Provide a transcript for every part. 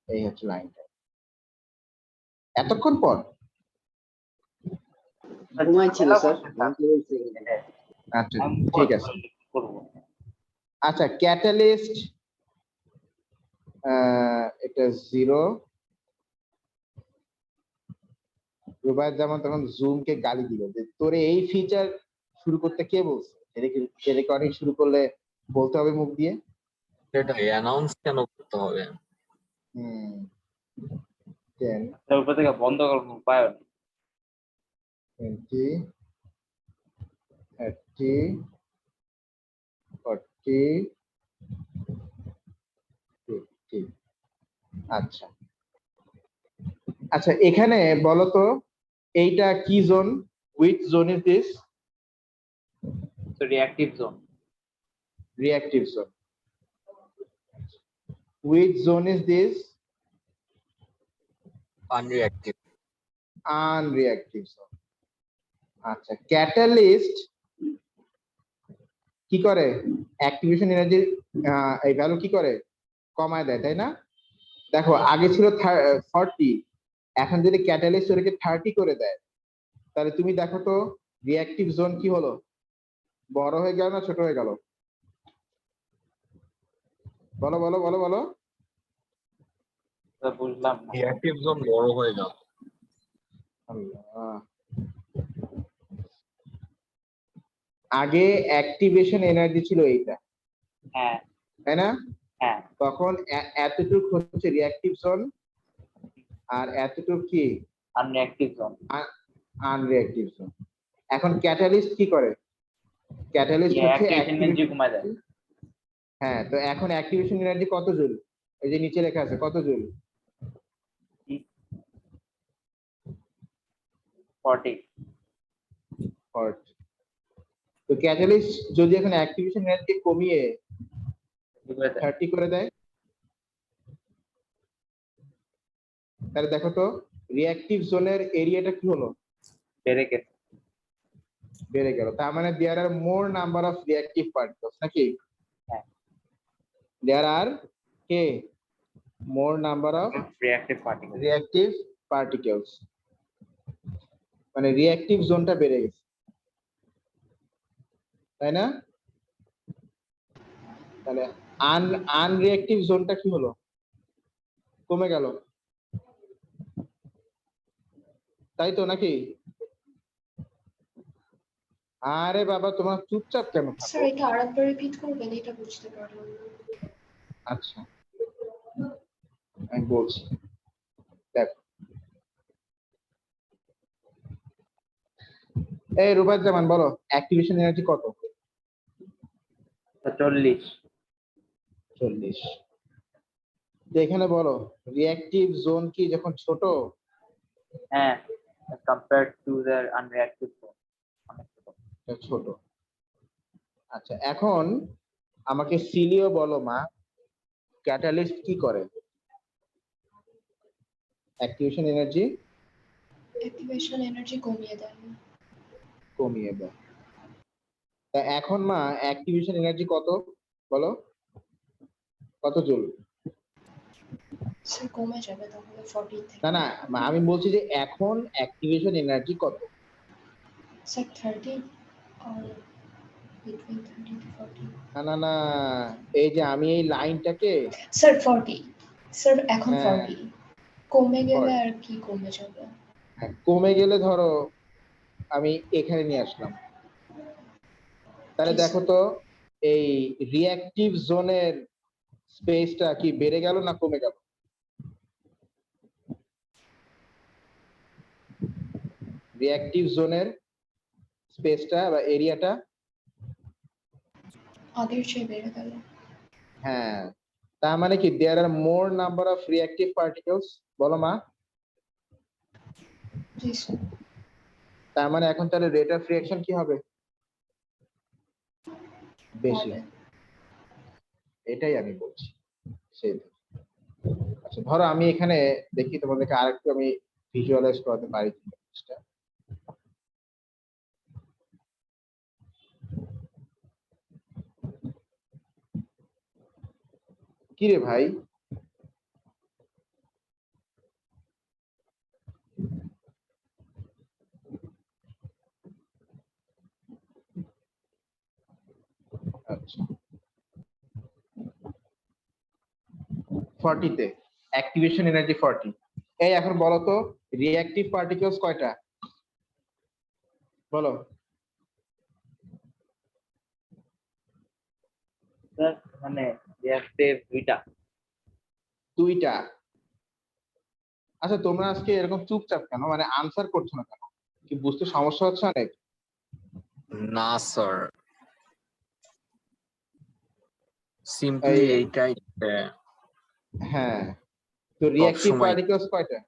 এই হচ্ছে লাইনটা। এতক্ষণ পর ঘুমাইছিল স্যার। আচ্ছা ঠিক আছে। আচ্ছা ক্যাটালিস্ট এটা 0। রুবায়েত যেমন তখন জুমকে গালি দিল যে তোরে এই ফিচার শুরু করতে কে বলছে, রেকর্ডিং শুরু করলে বলতে হবে মুখ দিয়ে। সেটাই অ্যানাউন্স কেন করতে হবে? হুম 10 উপর থেকে বন্ধ করার উপায় নেই। 20 30 40 50। আচ্ছা আচ্ছা এখানে বলো তো এইটা কি zone? Which zone is this? তো reactive zone. Reactive zone. Which zone is this? Unreactive. Unreactive zone. আচ্ছা ক্যাটালিস্ট কি করে? অ্যাক্টিভেশন এনার্জি এই ভ্যালু কি করে? কমায় দেয়, তাই না? দেখো আগে ছিল 40, এখন যদি ক্যাটালিস্ট ওটাকে 30 করে দেয় তাহলে তুমি দেখো তো রিঅ্যাক্টিভ জোন কি হলো, বড় হয়ে গেল না ছোট হয়ে গেল? বলো বলো বলো বলো। বুঝলাম না। রিঅ্যাক্টিভ জোন বড় হয়ে গেল। আগে অ্যাক্টিভেশন এনার্জি ছিল এইটা, হ্যাঁ তাই না? হ্যাঁ তখন এতটুকু হচ্ছে রিঅ্যাক্টিভ জোন আর এতটুকু কি আনরিঅ্যাক্টিভ জোন। আনরিঅ্যাক্টিভ জোন। এখন ক্যাটালিস্ট কি করে? ক্যাটালিস্ট হচ্ছে অ্যাক্টিভেশন এনার্জি কমায় দেয়। হ্যাঁ তো এখন অ্যাক্টিভেশন এনার্জি কত জুল? এই যে নিচে লেখা আছে কত জুল? 40। তো ক্যাটালিস্ট যদি এখন অ্যাক্টিভেশন এনার্জি কমিয়ে 30 করে দেয় তাহলে দেখো তো রিঅ্যাক্টিভ জোনের এরিয়াটা কি হলো? বেড়ে গেছে। বেড়ে গেল। তার মানে দেয়ার আর মোর নাম্বার অফ রিঅ্যাক্টিভ পার্টিকলস নাকি? হ্যাঁ দেয়ার আর কে মোর নাম্বার অফ রিঅ্যাক্টিভ পার্টিকেলস, মানে রিঅ্যাক্টিভ জোনটা বেড়ে গেছে, তাই না? তাহলে আনরিঅ্যাক্টিভ জোনটা কি হলো? কমে গেল, তাই তো নাকি? আরে বাবা তোমার চুপচাপ কেন থাকো? স্যার এটা আরেকবার রিপিট করবেন, এটা বুঝতে পারলাম না। আচ্ছা আমি বলছি, দেখো এই রুবাত জামান বলো অ্যাক্টিভেশন এনার্জি কত? 40। 40। তো এখানে বলো রিঅ্যাক্টিভ জোন কি যখন ছোট? হ্যাঁ কম্পেয়ার্ড টু देयर আনরিঅ্যাক্টিভ জোন অনেক ছোট। ছোট। আচ্ছা এখন আমাকে সিলিও বলো মা, ক্যাটালিস্ট কি করে? অ্যাক্টিভেশন এনার্জি কমিয়ে দেয়। কমিয়ে দেয়। তা এখন মা অ্যাক্টিভেশন এনার্জি কত বলো, কত জুল? স্যার কমে যাবে তাহলে 40 থেকে। না না মা, আমি বলছি যে এখন অ্যাক্টিভেশন এনার্জি কত? Sir 30 or between 30 to 40। না না না, এই যে আমি এই লাইনটাকে স্যার 40। স্যার এখন হ্যাঁ 40 কমে গেলে আর কি কমে যাবে? কমে গেলে ধরো আমি এখানে নিয়ে আসলাম, তাহলে দেখো তো এই রিঅ্যাক্টিভ জোনের স্পেসটা কি বেড়ে গেল না কমে গেল? রিঅ্যাক্টিভ জোনের স্পেসটা বা এরিয়াটা আগের চেয়ে বেড়ে গেল। হ্যাঁ তার মানে কি দেয়ার আর মোর নাম্বার অফ রিঅ্যাক্টিভ পার্টিকেলস, বলো মা? জি স্যার। তার মানে এখন তাহলে রেট অফ রিঅ্যাকশন কি হবে? বেশি। এটাই আমি বলছি সেই। আচ্ছা ধরো আমি এখানে দেখি তোমাদেরকে আরেকটু আমি ভিজুয়ালাইজ করাতে পারি জিনিসটা। কি রে ভাই হচ্ছে 40 তে অ্যাক্টিভেশন এনার্জি 40। এই এখন বলো তো রিঅ্যাক্টিভ পার্টিকেলস কয়টা বলো? স্যার মানে রিঅ্যাক্টিভ দুইটা। দুইটা। আচ্ছা তোমরা আজকে এরকম চুপচাপ কেন, মানে আনসার করছো না কেন? কি বুঝতে সমস্যা হচ্ছে অনেক? না স্যার, সিম্পলি এই- এইটাই যে হ্যাঁ, তো রিঅ্যাক্টিভ সবসময় পার্টিকেলস কয়টা?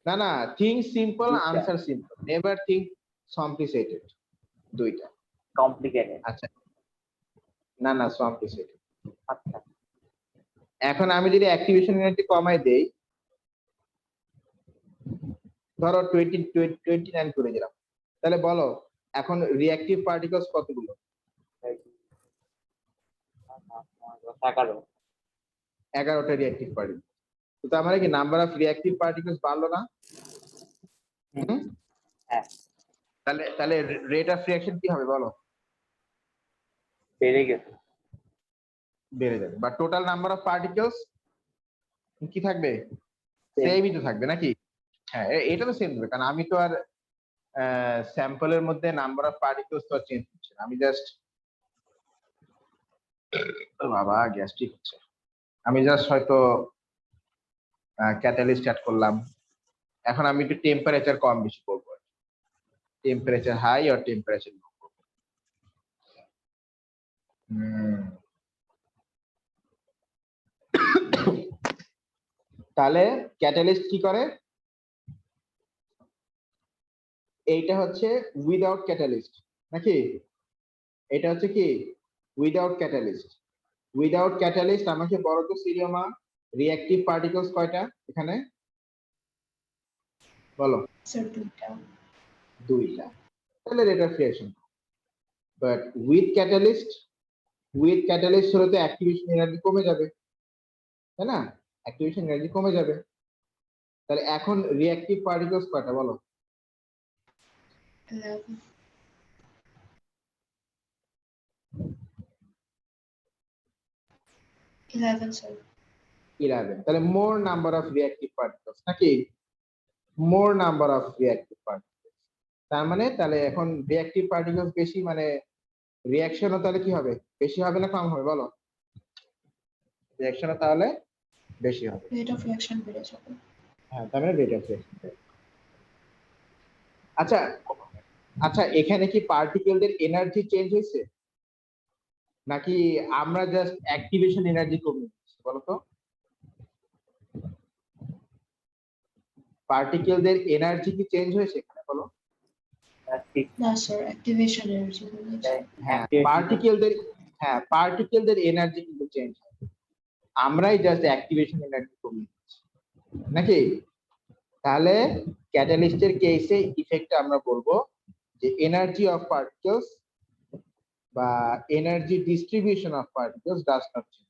না না, থিঙ্ক সিম্পল, দুইটা। Answer simple, never think complicated. দুইটা। কমপ্লিকেটেড। আচ্ছা না না, কমপ্লিকেটেড। আচ্ছা এখন আমি যদি অ্যাক্টিভেশন এনার্জি কমাই দেই, ধরো 29 করে দিলাম, তাহলে বলো এখন রিঅ্যাক্টিভ পার্টিকেলস কতগুলো? 11। 11টা রিঅ্যাক্টিভ পার্টিকেল। তো তার মানে কি নাম্বার অফ রিঅ্যাক্টিভ পার্টিকেলস বাড়লো না? হুম? হ্যাঁ তাহলে তাহলে রেট অফ রিঅ্যাকশন কি হবে বলো? বেড়ে গেছে। বেড়ে যাবে। বা টোটাল নাম্বার অফ পার্টিকেলস কি থাকবে? Same. সেমই তো থাকবে নাকি? হ্যাঁ এটা তো সেম থাকবে, কারণ আমি তো আর স্যাম্পলের মধ্যে নাম্বার অফ পার্টিকেলস তো চেঞ্জ হচ্ছে না, আমি জাস্ট বাবা গ্যাস্ট্রিক হচ্ছে, আমি জাস্ট হয়তো ক্যাটালিস্ট অ্যাড করলাম। এখন আমি একটু টেম্পারেচার কম বেশি করবো, টেম্পারেচার হাই আর টেম্পারেচার লো করবো। তাহলে ক্যাটালিস্ট কি করে? এইটা হচ্ছে উইদাউট ক্যাটালিস্ট নাকি? এটা হচ্ছে কি উইদাউট ক্যাটালিস্ট। উইদাউট ক্যাটালিস্ট আমাকে বলো তো সিরিয়মা রিঅ্যাক্টিভ পার্টিকেলস কয়টা এখানে বলো? স্যার দুইটা। দুইটা। তাহলে rate of reaction. But with catalyst হলে তো অ্যাক্টিভেশন এনার্জি কমে যাবে, তাই না? অ্যাক্টিভেশন এনার্জি কমে যাবে। তাহলে এখন রিঅ্যাক্টিভ পার্টিকেলস কয়টা বলো? 11 11 স্যার। 11। তাহলে মোর নাম্বার অফ রিঅ্যাক্টিভ পার্টিকেলস নাকি? মোর নাম্বার অফ রিঅ্যাক্টিভ পার্টিকেলস। তার মানে তাহলে এখন রিঅ্যাক্টিভ পার্টিকেলস বেশি, মানে রিঅ্যাকশনও তাহলে কি হবে? বেশি হবে না কম হবে বলো? রিঅ্যাকশনও তাহলে বেশি হবে। রেট অফ রিঅ্যাকশন বেড়ে যাবে। হ্যাঁ, তার মানে রেট অফ রিঅ্যাকশন। আচ্ছা আচ্ছা, এখানে কি পার্টিকেলদের এনার্জি চেঞ্জ হয়েছে নাকি আমরা জাস্ট অ্যাক্টিভেশন এনার্জি কমিয়ে দিচ্ছি বলো তো? পার্টিকেলদের এনার্জি কি চেঞ্জ হয়েছে এখানে বলো? ঠিক। না স্যার, অ্যাক্টিভেশন এনার্জি কমেছে। হ্যাঁ পার্টিকেলদের এনার্জি কিন্তু চেঞ্জ হয়, আমরাই জাস্ট অ্যাক্টিভেশন এনার্জি কমিয়ে দিচ্ছি নাকি? তাহলে ক্যাটালিস্টের কেসে ইফেক্ট আমরা বলবো যে এনার্জি অফ পার্টিকেলস বা energy distribution of particles does not change.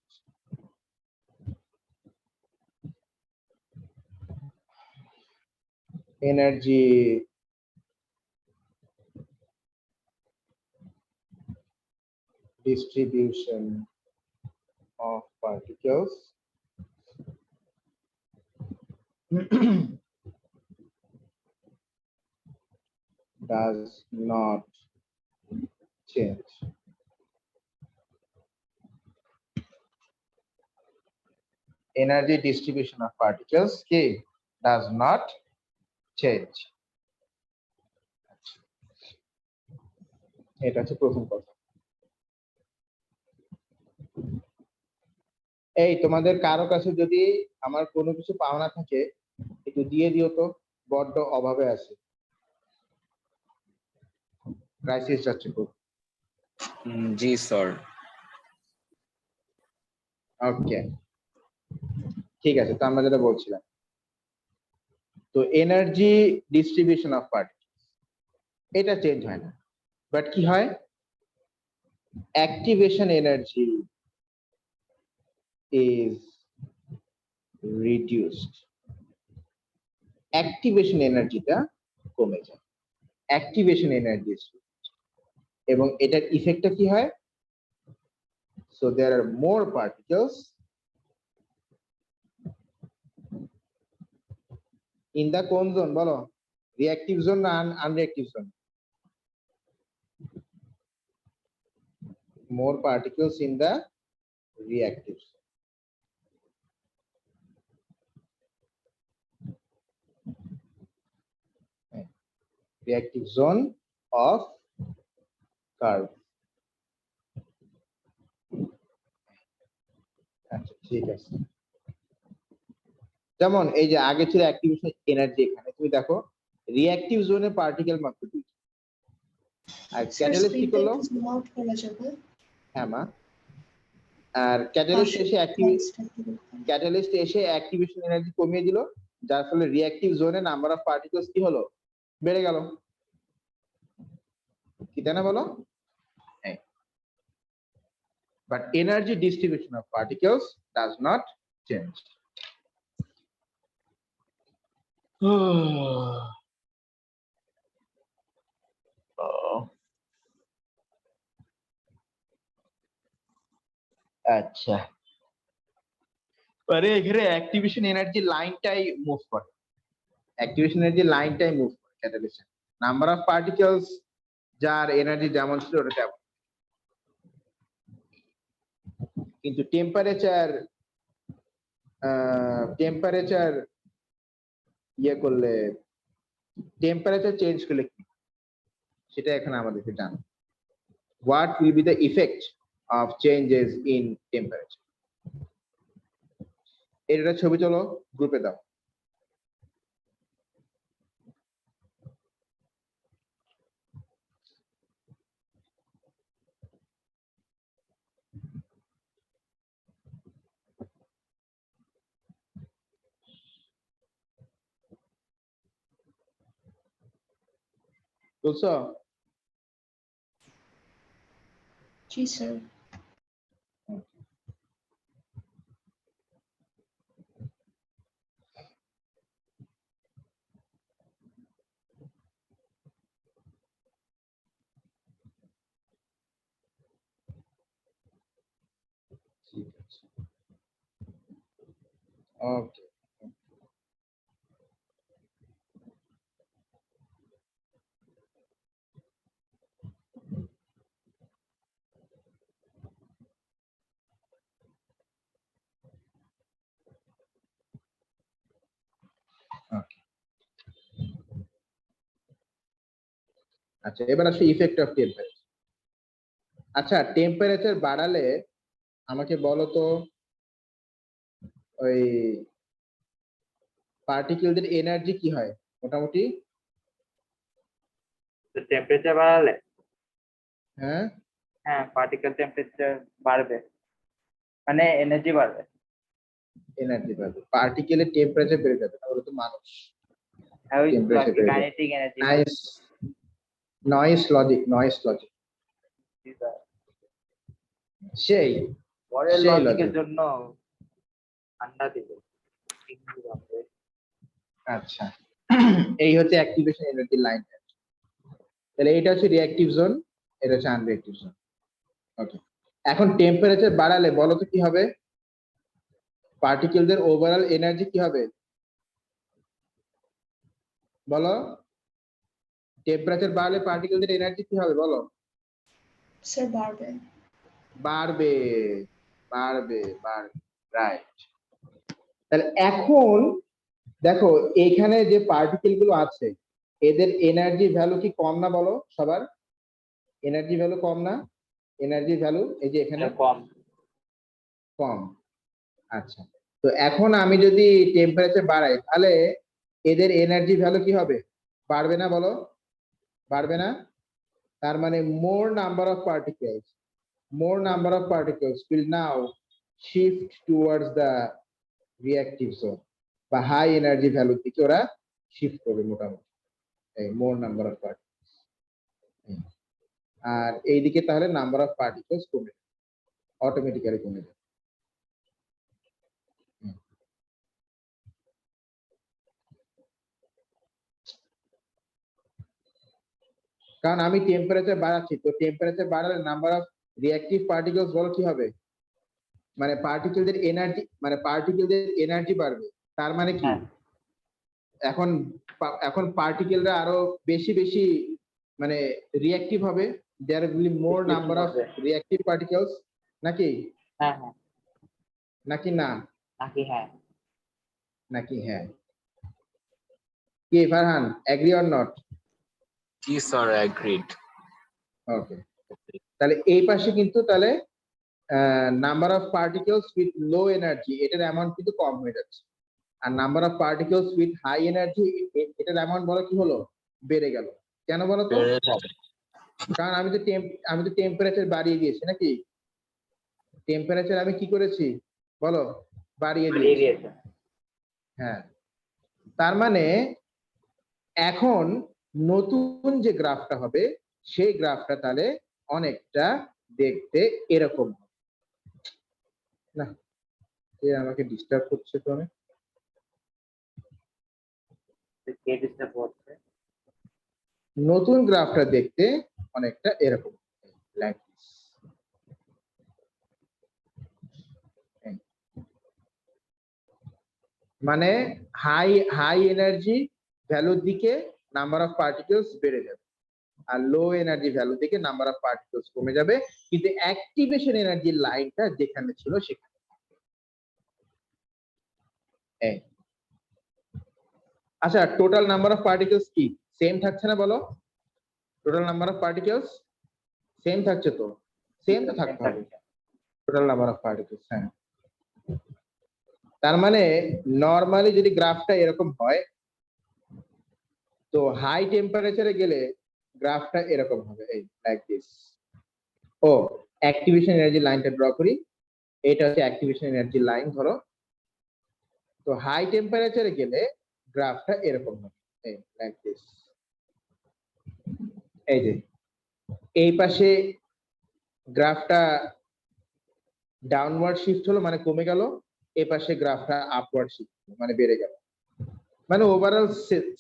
Energy distribution of particles does not change. Energy distribution of particles কি does not change. এটা হচ্ছে প্রথম কথা। এই তোমাদের কারো কাছে যদি আমার কোনো কিছু পাওনা থাকে একটু দিয়ে দিও তো, বড্ড অভাবে আছে, ক্রাইসিস যাচ্ছে খুব। জি স্যার। ওকে ঠিক আছে, তো আমরা যেটা বলছিলাম, তো এনার্জি ডিস্ট্রিবিউশন অফ পার্টিকেলস এটা চেঞ্জ হয় না, বাট কি হয়? Activation energy is reduced. Activation এনার্জিটা কমে যায়, অ্যাক্টিভেশন এনার্জি, এবং এটার ইফেক্টটা কি হয়? So there are more particles in the কোন zone বলো, reactive zone না unreactive zone? More particles in the reactive zone. Reactive zone of curve. আচ্ছা ঠিক আছে, যেমন এই যে আগে ছিল অ্যাক্টিভেশন এনার্জি, এখানে তুমি দেখো রিঅ্যাক্টিভ জোনে পার্টিকেল মাত্র 2, আর স্যার ক্যাটালিস্ট কি স্ক্রিনটা করলো? একটু জুম আউট করা যাবে? হ্যাঁ মা, আর ক্যাটালিস্ট এসে Text-টা একটু দেখুন। ক্যাটালিস্ট এসে অ্যাক্টিভেশন এনার্জি কমিয়ে দিল, যার ফলে রিঅ্যাক্টিভ জোনে নাম্বার অফ পার্টিকেলস কি হলো, বেড়ে গেল, কি তাই না বলো? But energy distribution of particles does not change. আচ্ছা, পরে এখানে অ্যাক্টিভেশন এনার্জি লাইনটাই মুভ করে, অ্যাক্টিভেশন এনার্জি লাইনটাই মুভ করে ক্যাটালিস্ট। নাম্বার অফ পার্টিকেলস যার এনার্জি যেমন ছিল ওটা তেমন, কিন্তু টেম্পারেচার ইয়ে করলে, টেম্পারেচার চেঞ্জ করলে কি, সেটা এখন আমাদেরকে জানো। What will be the effect of changes in temperature? এটা ছবি চলো গ্রুপে দাও। বুঝছো? জি স্যার। ঠিক আছে, ওকে। আচ্ছা, এবার আসি ইফেক্ট অফ টেম্পারেচার। আচ্ছা, টেম্পারেচার বাড়ালে আমাকে বলো তো ওই পার্টিকেলদের এনার্জি কি হয় মোটামুটি? তো টেম্পারেচার বাড়ালে হ্যাঁ, হ্যাঁ পার্টিকেল টেম্পারেচার বাড়বে, মানে এনার্জি বাড়বে। এনার্জি বাড়বে, পার্টিকেলের টেম্পারেচার বেড়ে যাবে, তাহলে তো মানুষ হ্যাঁ ওই টেম্পারেচার বেড়ে যাবে। Kinetic energy. Nice, noise logic, noise logic, সেই পরের সেই লজিকের logic। জন্য ঠান্ডা দিবে। আচ্ছা, এই হচ্ছে অ্যাক্টিভেশন এনার্জি লাইন। তাহলে এটা হচ্ছে রিঅ্যাক্টিভ জোন, এটা হচ্ছে আনরিঅ্যাক্টিভ জোন। ওকে, এখন টেম্পারেচার বাড়ালে বলো তো কি হবে? পার্টিকেলদের ওভারঅল এনার্জি কি হবে বলো? টেম্পারেচার বাড়লে পার্টিকেলদের এনার্জি কি হবে বলো? স্যার বাড়বে। বাড়বে, বাড়বে, বাড়বে, রাইট। তাহলে এখন দেখো এখানে যে পার্টিকেল গুলো আছে এদের এনার্জি ভ্যালু কি কম না বলো? সবার এনার্জি ভ্যালু কম না? এনার্জি ভ্যালু এই যে এখানে কম। কম। আচ্ছা, তো এখন আমি যদি টেম্পারেচার বাড়াই তাহলে এদের এনার্জি ভ্যালু কি হবে? বাড়বে না বলো? বাড়বে না? তার মানে more number of particles will now shift towards the reactive zone বা হাই এনার্জি ভ্যালু দিকে ওরা শিফট করবে মোটামুটি, এই মোর নাম্বার অফ পার্টিকেলস। আর এইদিকে তাহলে নাম্বার অফ পার্টিকেলস কমে যাবে, অটোমেটিক্যালি কমে যাবে। কারণ আমি টেম্পারেচার বাড়াচ্ছি, তো টেম্পারেচার বাড়ালে নাম্বার অফ রিঅ্যাক্টিভ পার্টিকেলস বলো কি হবে? মানে পার্টিকেলদের এনার্জি বাড়বে, তার মানে কি হ্যাঁ। এখন এখন পার্টিকেলরা আরো বেশি বেশি মানে রিঅ্যাক্টিভ হবে, দেয়ার উইল বি মোর বেশি নাম্বার অফ হবে। রিঅ্যাক্টিভ পার্টিকেলস, নাকি হ্যাঁ হ্যাঁ নাকি না নাকি হ্যাঁ। নাকি হ্যাঁ? কি ফারহান, এগ্রি অর নট? জি স্যার, অ্যাগ্রিড। ওকে, তাহলে এই পাশে কিন্তু তাহলে number of particles with low energy এটার অ্যামাউন্ট কিন্তু কম হয়ে যাচ্ছে, আর number of particles with high energy এটার অ্যামাউন্ট বলো কি হলো, বেড়ে গেল। কেন বলো তো? বেড়ে যাবে। কারণ আমি তো টেম্পারেচার বাড়িয়ে দিয়েছি, নাকি? টেম্পারেচার আমি কি করেছি বলো, বাড়িয়ে বাড়িয়ে দিয়েছি। দিয়েছে। হ্যাঁ, তার মানে এখন নতুন যে গ্রাফটা হবে সেই গ্রাফটা তাহলে অনেকটা দেখতে এরকম হবে। না, এ আমাকে ডিস্টার্ব করছে তো অনেক। কে ডিস্টার্ব হচ্ছে? নতুন গ্রাফটা দেখতে অনেকটা এরকম, লাইক দিস। মানে হাই এনার্জি ভ্যালুর দিকে নাম্বার অফ পার্টিকেলস বেড়ে যাবে, আর লো এনার্জি ভ্যালু থেকে নাম্বার অফ পার্টিকেলস কমে যাবে, কিন্তু অ্যাক্টিভেশন এনার্জির লাইনটা যেখানে ছিল সেখানে। আচ্ছা, টোটাল নাম্বার অফ পার্টিকেলস কি সেম থাকছে না বলো? Total number of particles same থাকছে তো? সেম তো থাকতে হবে টোটাল নাম্বার অফ পার্টিকেলস। হ্যাঁ, তার মানে নরমালি যদি গ্রাফটা এরকম হয়, তো হাই টেম্পারেচারে গেলে গ্রাফটা এরকম হবে, এই লাইক দিস। ও, অ্যাক্টিভেশন এনার্জি লাইনটা ড্র করি, এটা হচ্ছে অ্যাক্টিভেশন এনার্জি লাইন ধরো। তো হাই টেম্পারেচারে গেলে গ্রাফটা এরকম হবে, এই লাইক দিস। এই যে এই পাশে গ্রাফটা ডাউনওয়ার্ড শিফট হলো মানে কমে গেল, এই পাশে গ্রাফটা আপওয়ার্ড শিফট মানে বেড়ে গেল, মানে ওভারঅল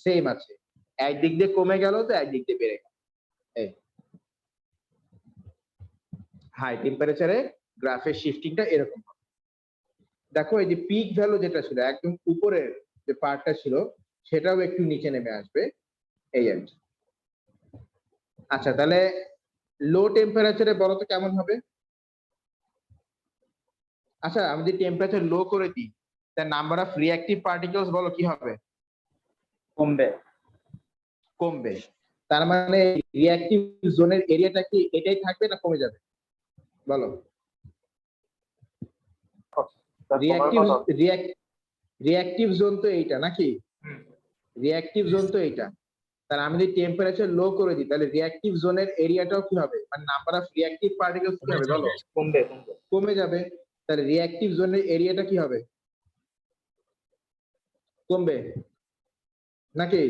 সেম আছে, একদিক দিয়ে কমে গেল তো একদিক দিয়ে বেড়ে গেল। এই হাই টেম্পারেচারে গ্রাফের শিফটিংটা এরকম হবে। দেখো এই যে পিক ভ্যালু যেটা ছিল একদম উপরের যে পার্টটা ছিল সেটাও একটু নিচে নেমে আসবে, এই আর কি। আচ্ছা, তাহলে লো টেম্পারেচারে বলো তো কেমন হবে? আচ্ছা, আমি যদি টেম্পারেচার লো করে দিই, তার নাম্বার অফ রিঅ্যাক্টিভ পার্টিকেলস বলো কি হবে? কমবে। কমবে। তার মানে রিঅ্যাক্টিভ জোনের এরিয়াটা কি এটাই থাকবে না কমে যাবে বলো? রিঅ্যাক্টিভ জোন তো এইটা, নাকি? রিঅ্যাক্টিভ জোন তো এইটা। তাহলে আমি যদি টেম্পারেচার লো করে দিই তাহলে রিঅ্যাক্টিভ জোনের এরিয়াটাও কি হবে, মানে নাম্বার অফ রিঅ্যাক্টিভ পার্টিকেলস কি হবে বলো? কমবে। কমে যাবে। তাহলে রিঅ্যাক্টিভ জোনের এরিয়াটা কি হবে? কমবে, নাকি?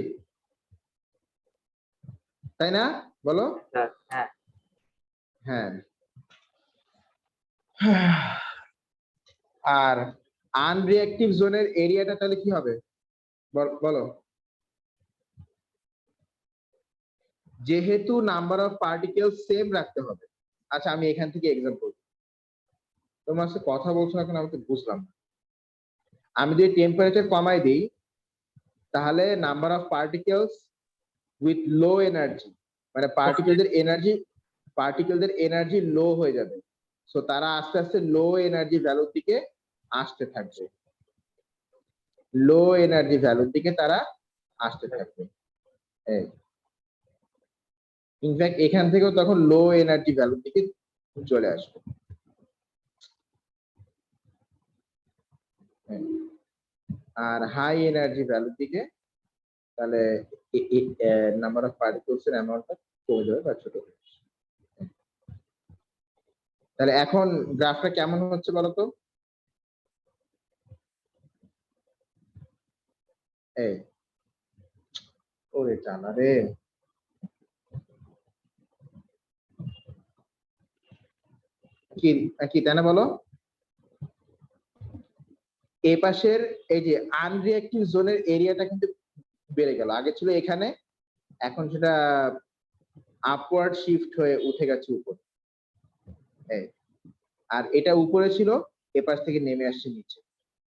তাই না বলো? হ্যাঁ। হ্যাঁ। আর আনরিঅ্যাক্টিভ জোনের এরিয়াটা তাহলে কি হবে বলো? যেহেতু নাম্বার অফ পার্টিকেলস সেম রাখতে হবে। আচ্ছা, আমি এখান থেকে এক্সাম্পল, তোমার সাথে কথা বলছো এখন আমি তো বুঝলাম না। আমি যদি টেম্পারেচার কমাই দিই তাহলে number of particles with low energy, মানে পার্টিকেলদের এনার্জি লো হয়ে যাবে, সো তারা আস্তে আস্তে লো এনার্জি ভ্যালুর দিকে আসতে থাকবে, লো এনার্জি ভ্যালুর দিকে তারা আসতে থাকবে। ইনফ্যাক্ট এখান থেকেও তখন লো এনার্জি ভ্যালুর দিকে চলে আসবে। আর হাই এনার্জি ভ্যালুর দিকে তাহলে নাম্বার অফ পার্টিকেলস এর অ্যামাউন্টটা কমে যাবে বা ছোট হয়ে যাবে। তাহলে এখন গ্রাফটা কেমন হচ্ছে বলতো? এই ওরে টানা রে, কি কি তাই না বলো? এই পাশের এই যে আনরিঅ্যাক্টিভ জোনের এরিয়াটা কিন্তু বেড়ে গেল, আগে ছিল এখানে, এখন সেটা আপওয়ার্ড শিফট হয়ে উঠে গেছে উপর। আর এটা উপরে ছিল, এপাশ থেকে নেমে আসছে নিচে,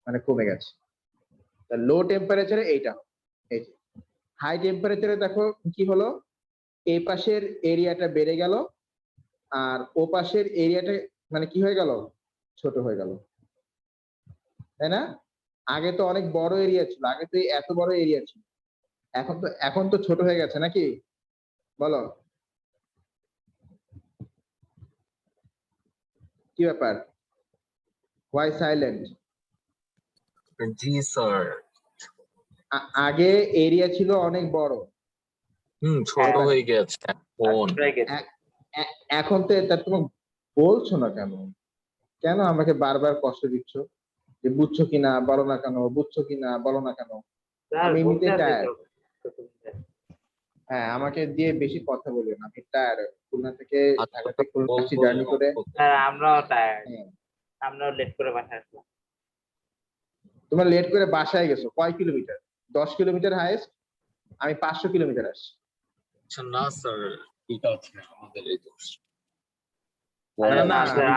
মানে কমে গেছে। তা লো টেম্পারেচারে এইটা হবে। এই যে হাই টেম্পারেচারে দেখো কি হলো, এই পাশের এরিয়াটা বেড়ে গেল, আর ও পাশের এরিয়াটা মানে কি হয়ে গেল, ছোট হয়ে গেল, তাই না? আগে তো অনেক বড় এরিয়া ছিল, আগে তো এত বড় এরিয়া ছিল, এখন তো ছোট হয়ে গেছে নাকি, বলো কি ব্যাপার, হোয়াই সাইলেন্ট? G sir. আগে এরিয়া ছিল অনেক বড়, ছোট হ্যাঁ। হয়ে গেছে এখন। হয়ে গেছে। এখন তো এটা তুমি বলছো না কেন, কেন আমাকে বারবার কষ্ট দিচ্ছ, যে বুঝছো কিনা বলো না কেন, বুঝছো কিনা বলো না কেন? স্যার আমি বলতে এমনিতেই আছে টায়ার্ড। তো। হ্যাঁ, আমাকে দিয়ে বেশি কথা বলিও না, আমি টায়ার্ড। খুলনা থেকে আচ্ছা, ঢাকা থেকে খুলনা আসছি বলবো জার্নি করে। স্যার আমরাও টায়ার্ড, হ্যাঁ, আমরাও লেট করে বাসায় আসলাম। তোমরা লেট করে বাসায় গেছো কয় কিলোমিটার? 10 কিলোমিটার হাইয়েস্ট, আমি 500 কিলোমিটার আসছি। আচ্ছা না স্যার, ঠিক আছে, আমাদের এই দোষ। আরে না, না না, স্যার,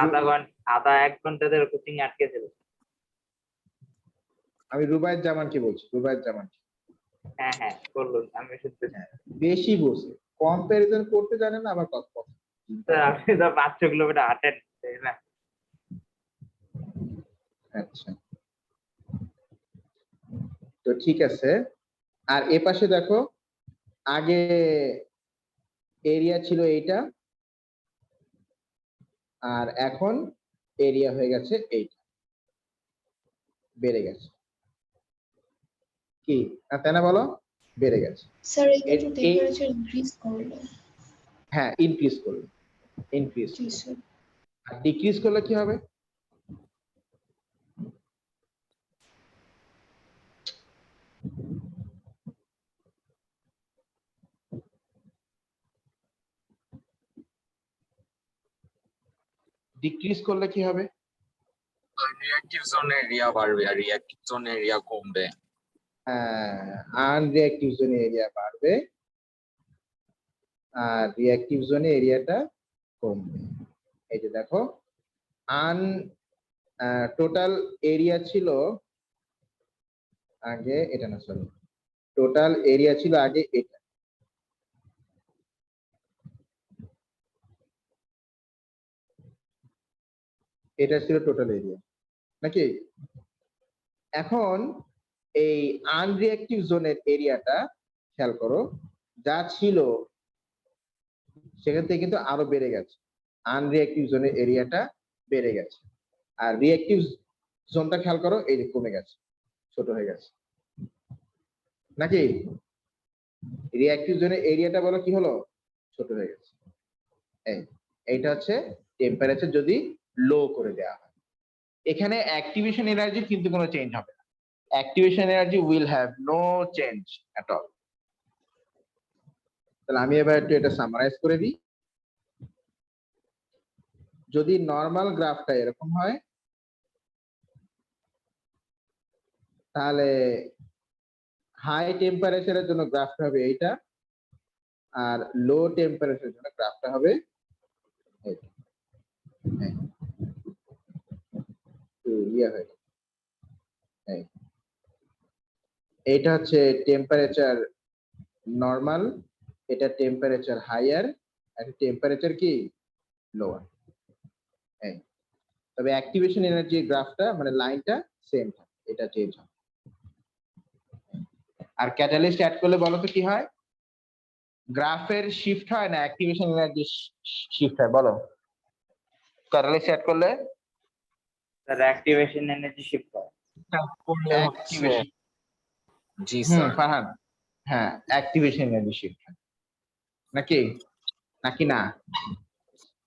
আধা 1 ঘন্টা ধরে কোচিং আটকে ছিল। আমি রুবায়েত জামানকে বলছি, রুবায়েত জামান। হ্যাঁ হ্যাঁ বলুন, আমি শুনতে চাই। বেশি বসে কম্পারিজন করতে জানে না, আবার কথা কথা। স্যার আপনি তো 500 কিলোমিটার হাঁটেন, তাই না? আচ্ছা, তো ঠিক আছে। আর এ পাশে দেখো, আগে এরিয়া ছিল এইটা, আর এখন এরিয়া হয়ে গেছে এইটা, বেড়ে গেছে কি, তাই না বলো, বেড়ে গেছে। স্যার এই কিন্তু টেম্পারেচার ইনক্রিজ করলো। হ্যাঁ, ইনক্রিজ করবে, ইনক্রিজ। জি স্যার। আর ডিক্রিজ করলে কি হবে? ডিক্রিজ করলে কি হবে? রিঅ্যাক্টিভ জোনের এরিয়া বাড়বে আর রিঅ্যাক্টিভ জোনের এরিয়া কমবে। আনরিঅ্যাক্টিভ জোনে এরিয়া বাড়বে আর রিঅ্যাক্টিভ জোনে এরিয়াটা কমবে। এই যে দেখো, আন টোটাল এরিয়া ছিল আগে, এটা না সরি, টোটাল এরিয়া ছিল আগে এটা, এটা ছিল টোটাল এরিয়া নাকি? এখন এই আনরিঅ্যাক্টিভ জোনের এরিয়াটা খেয়াল করো, যা ছিল সেখান থেকে কিন্তু আরো বেড়ে গেছে, আনরিঅ্যাক্টিভ জোনের এরিয়াটা বেড়ে গেছে। আর রিঅ্যাক্টিভ জোনটা খেয়াল করো, এই যে কমে গেছে, ছোট হয়ে গেছে নাকি? রিঅ্যাক্টিভ জোনের এরিয়াটা বলো কি হলো, ছোট হয়ে গেছে। এইটা হচ্ছে টেম্পারেচার যদি লো করে দেওয়া হয়। এখানে অ্যাক্টিভেশন এনার্জি কিন্তু কোনো চেঞ্জ হবে না, activation energy will have no change at all. তাহলে আমি এবার একটু এটা সামারাইজ করে দিই। যদি নর্মাল গ্রাফটা এরকম হয়, তাহলে হাই টেম্পারেচারের জন্য গ্রাফটা হবে এইটা, আর লো টেম্পারেচারের জন্য গ্রাফটা হবে এইটা। এইটা হচ্ছে টেম্পারেচার নর্মাল, এটা টেম্পারেচার হাইয়ার, আর টেম্পারেচার কি লোয়ার। তবে অ্যাক্টিভেশন এনার্জি গ্রাফটা মানে লাইনটা সেম থাকে, এটা চেঞ্জ হয়। আর ক্যাটালিস্ট অ্যাড করলে বলো তো কি হয়, গ্রাফের শিফট হয় না অ্যাক্টিভেশন এনার্জি শিফট হয়, বলো ক্যাটালিস্ট অ্যাড করলে? স্যার অ্যাক্টিভেশন এনার্জি শিফট হয়। করলে হচ্ছে, অ্যাক্টিভেশন, জি স্যার। ফারহান, হ্যাঁ অ্যাক্টিভেশন এনার্জি শিফট হয় নাকি, নাকি না?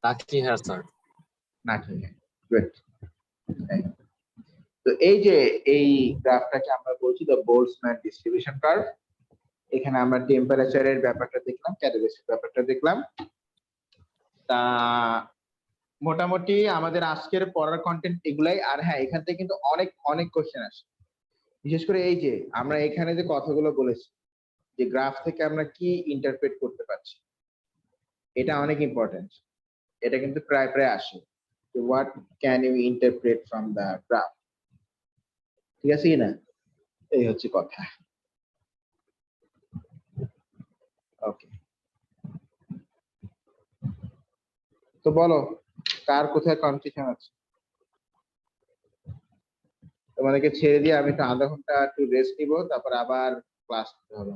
নাকি হ্যাঁ স্যার। নাকি, গুড। তো এই যে এই গ্রাফটাকে আমরা বলছি দ্য বোল্টজম্যান ডিস্ট্রিবিউশন কার্ভ। এখানে আমরা টেম্পারেচারের ব্যাপারটা দেখলাম, ক্যাটালিস্টের ব্যাপারটা দেখলাম। তা মোটামুটি আমাদের আজকের পড়ার কন্টেন্ট এগুলাই। আর হ্যাঁ, এখান থেকে কিন্তু অনেক অনেক কোশ্চেন আসে, বিশেষ করে এই যে আমরা এখানে যে কথাগুলো বলেছি, যে গ্রাফ থেকে আমরা কি ইন্টারপ্রেট করতে পারছি, এটা অনেক ইম্পর্টেন্ট। এটা কিন্তু প্রায় প্রায় আসে, what can you interpret from the graph? ঠিক আছে কি না? এই হচ্ছে কথা। ওকে, তো বলো কার কোথায় কনফিউশন আছে? তোমাদেরকে ছেড়ে দিয়ে আমি একটু আধা ঘন্টা একটু রেস্ট নিব, তারপর আবার ক্লাস করতে হবে।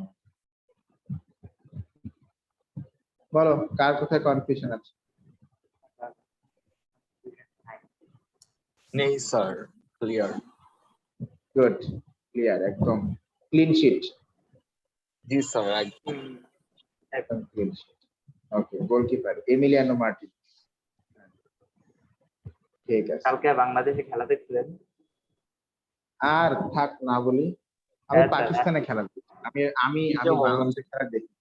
বলো কার কোথায় কনফিউশন আছে? নেই স্যার, ক্লিয়ার। গুড, ক্লিয়ার, একদম ক্লিন শিট, জি স্যার, একদম। একদম ক্লিন শিট। ওকে, গোলকিপার এমিলিয়ানো মার্টিন। ঠিক আছে, কালকে বাংলাদেশে খেলা দেখছিলেন? আর থাক না বলি, আমি হ্যাঁ, স্যার। পাকিস্তানে খেলা দেখি। আমি আমি কি যে আমি বলেন? বাংলাদেশের খেলা দেখি।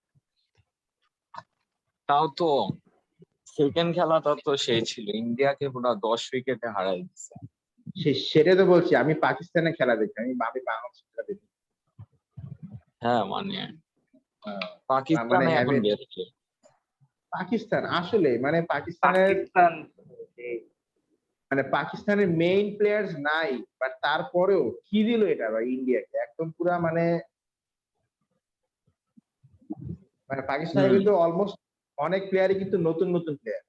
তাও তো সেকেন্ড খেলাটা তো সেই ছিল, ইন্ডিয়াকে পুরো 10 উইকেটে হারাই দিচ্ছে। সেটা তো বলছি, আমি পাকিস্তানে খেলা দেখি, আমি বাংলাদেশের খেলা দেখি। হ্যাঁ মানে মানে পাকিস্তানে এখন হ্যাভেন গেছে। পাকিস্তান আসলে মানে পাকিস্তানের পাকিস্তান মানে পাকিস্তানের মেইন প্লেয়ার্স নাই, বাট তারপরেও কি দিল এটা ভাই ইন্ডিয়াকে, একদম পুরা মানে মানে পাকিস্তানে হুম। কিন্তু অলমোস্ট অনেক প্লেয়ারই কিন্তু নতুন নতুন প্লেয়ার।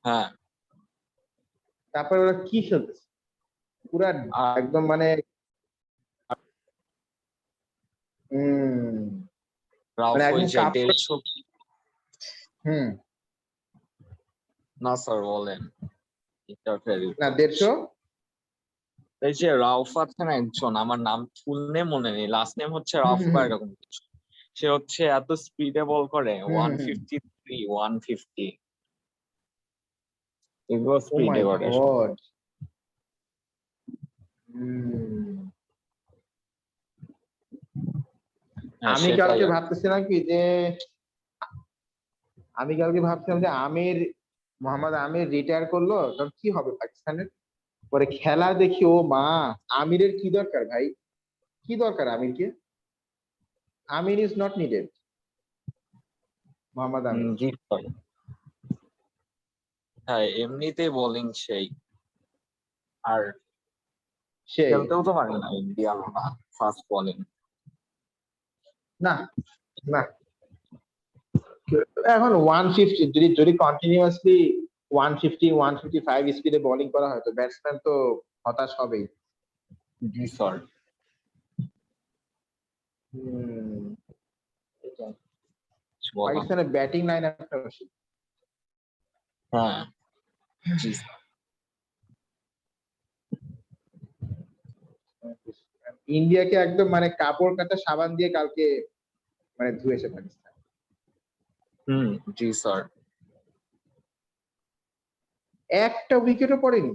হ্যাঁ, তারপরে ওরা কি খেলতেছে পুরা আর একদম মানে হম রাফ মানে ওই একদম যে 150। হুম না স্যার বলেন, ইন্টারফেয়ার না করছি। 150 এই যে রাউফাত খান একজন, আমার নাম ফুল নেম মনে নেই, লাস্ট নেম হচ্ছে হুম রাউফ হুম বা হুম এরকম কিছু। সে হচ্ছে এত স্পিডে বল করে, হুম হুম হুম। 153 150 এগুলো ও মাই স্পিডে করে সব। গড। হুম হ্যাঁ আমি সেটাই কালকে আর কি। ভাবতেছিলাম কি যে আমি কালকে ভাবছিলাম যে মোহাম্মদ আমির রিটায়ার করলো তখন কি হবে পাকিস্তানের, পরে খেলা দেখি ও মা, আমিরের কি দরকার ভাই, কি দরকার আমিরকে, Amir is not needed, Mohammad Amir. জি স্যার। হ্যাঁ এমনিতেই বোলিং সেই, আর সেই খেলতেও তো পারে না ইন্ডিয়ান না, ফাস্ট বোলিং। না না এখন 150 যদি যদি কন্টিনিউয়াসলি 150 155 স্পিডে বোলিং করা হয় তো ব্যাটসম্যান তো হতাশ হবেই। জি স্যার। হুম, এটাই। বলেন। পাকিস্তানের ব্যাটিং লাইন আপটা বেশি। হ্যাঁ জি স্যার। ইন্ডিয়াকে একদম মানে কাপড় কাচা সাবান দিয়ে কালকে মানে ধুয়েছে পাকিস্তান। জি স্যার। একটা উইকেটও পড়েনি।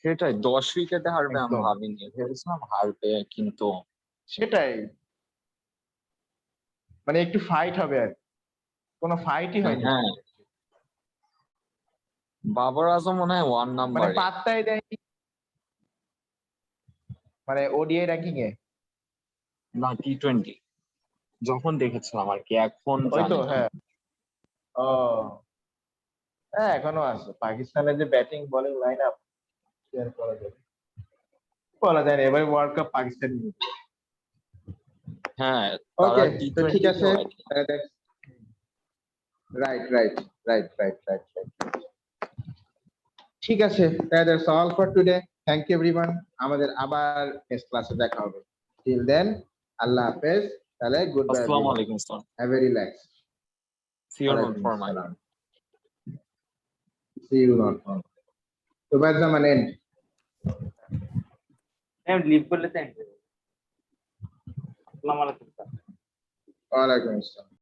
সেটাই, 10 উইকেটে হারবে আমি একদম ভাবিনি, ভেবেছিলাম হারবে কিন্তু। সেটাই, মানে একটু ফাইট হবে আর কি। কোনো ফাইটই হয়নি হ্যাঁ, কালকে। বাবর আজম মনে হয় 1 মানে নাম্বারে। পাত্তাই দেয়নি মানে ওডিআই র্যাঙ্কিং এ। না T20 যখন দেখেছিলাম আর কি, এখন ওই তো জানি না। হ্যাঁ। ও হ্যাঁ, এখনো আছে পাকিস্তানের যে batting bowling line up share করা যাবে, বলা যায় না এবার ওয়ার্ল্ড কাপ পাকিস্তান। হ্যাঁ তারা ওকে, তো ঠিক T20 আছে, তেও একদম। Right right right right right right, ঠিক আছে, that's all for today, thank you everyone, আমাদের আবার নেক্সট ক্লাসে দেখা হবে, টিল দেন আল্লাহ হাফেজ, তাহলে গুড বাই আসসালামু এভরিওয়ান, আলাইকুম sir. Have a relax. See you not ওয়ালাইকুম ফর মাই। আসসালাম, সি ইউ নট, তো বাই জামান এন্ড। লিভ করলে তো end হয়ে যাবে। আসসালামু আলাইকুম স্যার। ওয়ালাইকুম আসসালাম।